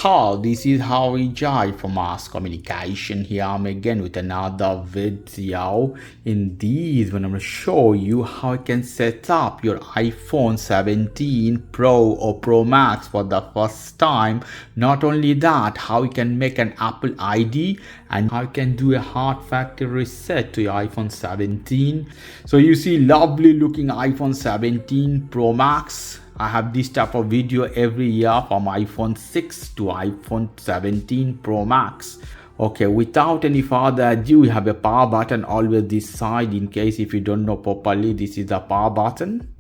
how this is how we jive for mass communication. Here I'm again with another video. In this one I'm going to show you how you can set up your iPhone 17 Pro or Pro Max for the first time. Not only that, how you can make an Apple ID and how you can do a hard factory reset to your iPhone 17. So you see lovely looking iPhone 17 Pro Max. I have this type of video every year from iPhone 6 to iPhone 17 Pro Max. Okay, without any further ado, we have a power button always this side. In case if you don't know properly, this is the power button.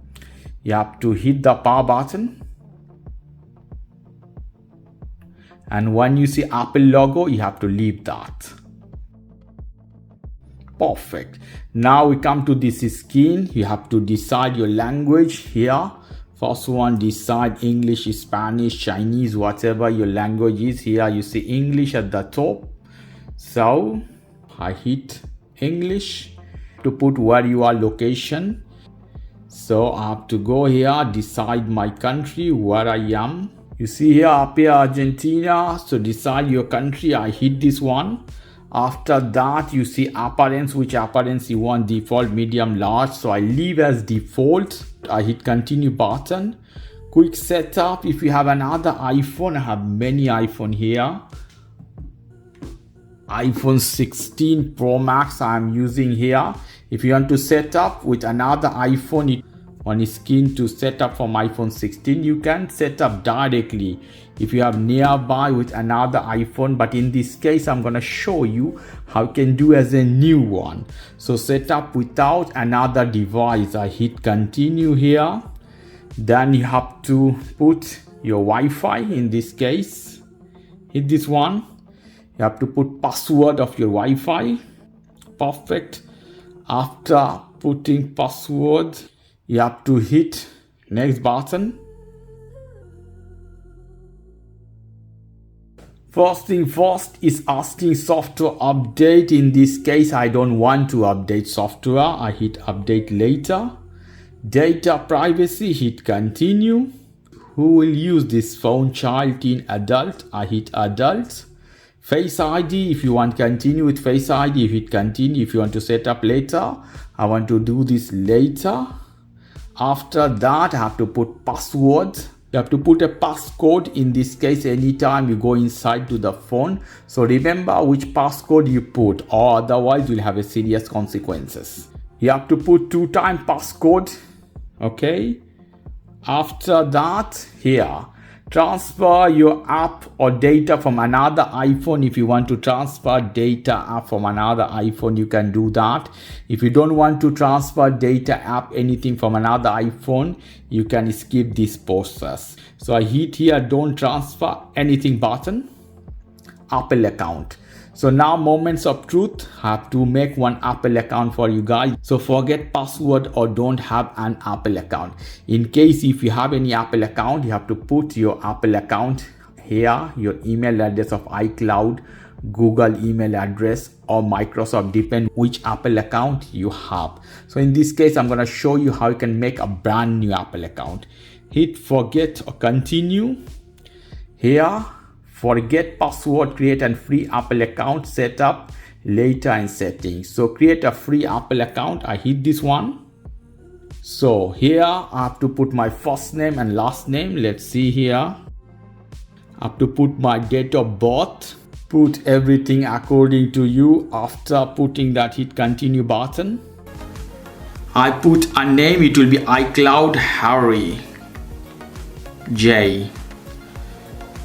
You have to hit the power button. And when you see Apple logo, you have to leave that. Perfect. Now we come to this screen. You have to decide your language here. First one, decide English, Spanish, Chinese, whatever your language is. Here you see English at the top. So I hit English to put where you are location. So I have to go here, decide my country, where I am. You see here up here Argentina. So decide your country. I hit this one. After that you see appearance, which appearance you want, default, medium, large. So I leave as default. I hit continue button. Quick setup. If you have another iPhone, I have many iPhone here. iPhone 16 Pro Max I am using here. If you want to set up with another iPhone on screen to set up from iPhone 16, you can set up directly if you have nearby with another iPhone, but in this case I'm gonna show you how you can do as a new one. So set up without another device. I hit continue here. Then you have to put your Wi-Fi. In this case, hit this one. You have to put password of your Wi-Fi. Perfect. After putting password, you have to hit next button. First thing first is asking software update. In this case, I don't want to update software. I hit update later. Data privacy, hit continue. Who will use this phone, child, teen, adult? I hit adult. Face ID, if you want continue with Face ID, you hit continue. If you want to set up later, I want to do this later. After that, I have to put password. You have to put a passcode. In this case, anytime you go inside to the phone. So remember which passcode you put, or otherwise you'll have a serious consequences. You have to put 2-time passcode. Okay. After that, here, transfer your app or data from another iPhone. If you want to transfer data app from another iPhone, you can do that. If you don't want to transfer data app, anything from another iPhone, you can skip this process. So I hit here, don't transfer anything button, Apple account. So now moments of truth, I have to make one Apple account for you guys. So forget password or don't have an Apple account. In case if you have any Apple account, you have to put your Apple account here, your email address of iCloud, Google email address or Microsoft, depend which Apple account you have. So in this case, I'm going to show you how you can make a brand new Apple account. Hit forget or continue. Here, forget password, create a free Apple account, set up later in settings. So create a free Apple account. I hit this one. So here I have to put my first name and last name. Let's see here. I have to put my date of birth. Put everything according to you. After putting that, hit continue button. I put a name. It will be iCloud Harry J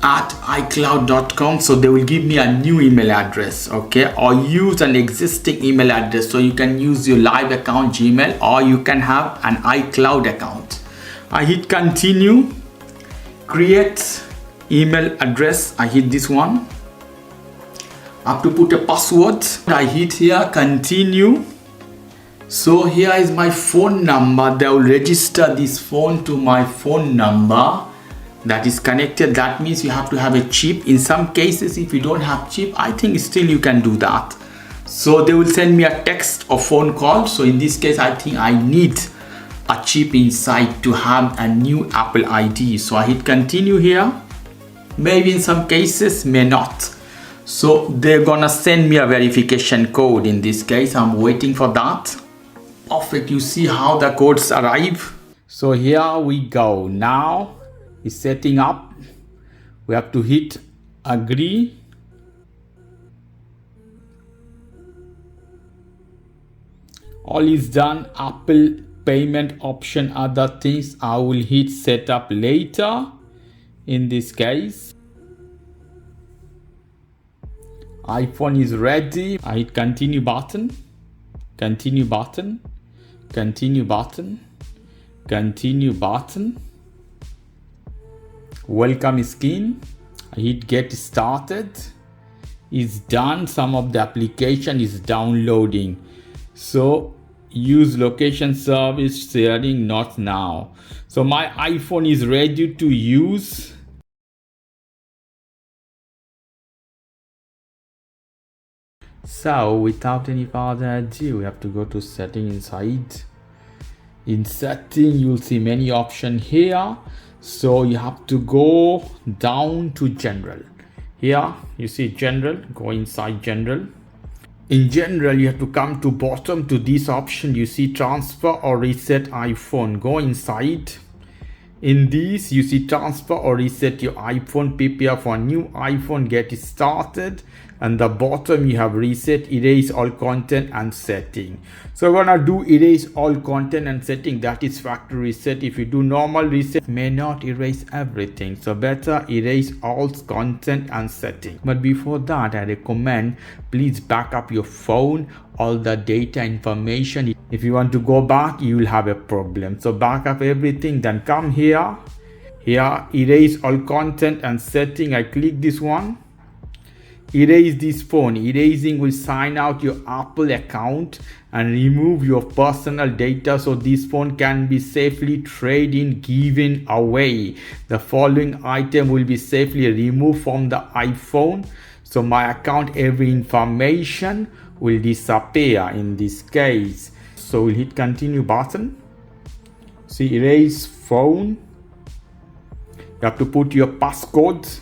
at iCloud.com. So they will give me a new email address, okay, or use an existing email address. So you can use your live account Gmail, or you can have an iCloud account. I hit continue. Create email address. I hit this one. I have to put a password. I hit here continue. So here is my phone number. They will register this phone to my phone number that is connected. That means you have to have a chip. In some cases, if you don't have chip, I think still you can do that. So they will send me a text or phone call. So in this case, I think I need a chip inside to have a new Apple ID. So I hit continue here. maybe in some cases may not. So they're gonna send me a verification code. In this case, I'm waiting for that. Perfect. You see how the codes arrive. So here we go. Now it's setting up. We have to hit agree. All is done. Apple payment option, other things I will hit setup later. In this case, iPhone is ready. I hit continue button, continue button, continue button, continue button, welcome screen. I hit get started. It's done. Some of the application is downloading. So use location service sharing, not now. So my iPhone is ready to use. So without any further ado, we have to go to setting inside. In setting, you'll see many options here. So you have to go down to general. Here you see general, go inside general. In general, you have to come to bottom to this option. You see transfer or reset iPhone. Go inside. In this, you see transfer or reset your iPhone. Prepare for new iPhone. Get started. And the bottom, you have reset, erase all content and setting. So we're gonna do erase all content and setting. That is factory reset. If you do normal reset, may not erase everything. So better erase all content and setting. But before that, I recommend please back up your phone, all the data information. If you want to go back, you will have a problem. So back up everything, then come here. Here, erase all content and setting. I click this one. Erase this phone. Erasing will sign out your Apple account and remove your personal data so this phone can be safely traded, given away. The following item will be safely removed from the iPhone. So my account, every information will disappear in this case. So we'll hit continue button. See, erase phone. You have to put your passcode.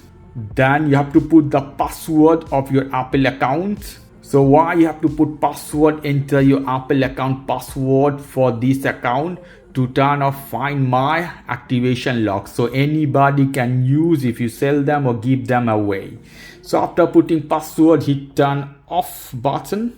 Then you have to put the password of your Apple account. So why you have to put password? Enter your Apple account password for this account to turn off Find My activation lock. So anybody can use if you sell them or give them away. So after putting password, hit turn off button.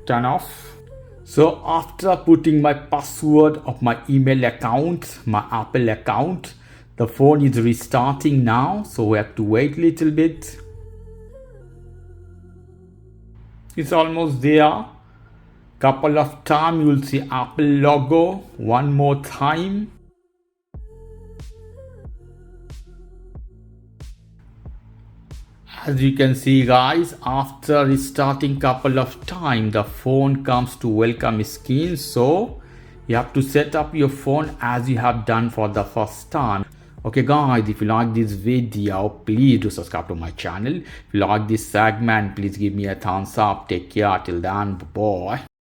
Turn off. So after putting my password of my email account, my Apple account, the phone is restarting now, so we have to wait a little bit. It's almost there. Couple of times you will see Apple logo. One more time. As you can see guys, after restarting couple of times, the phone comes to welcome screen. So you have to set up your phone as you have done for the first time. Okay guys, if you like this video, please do subscribe to my channel. If you like this segment, please give me a thumbs up. Take care till then, bye bye.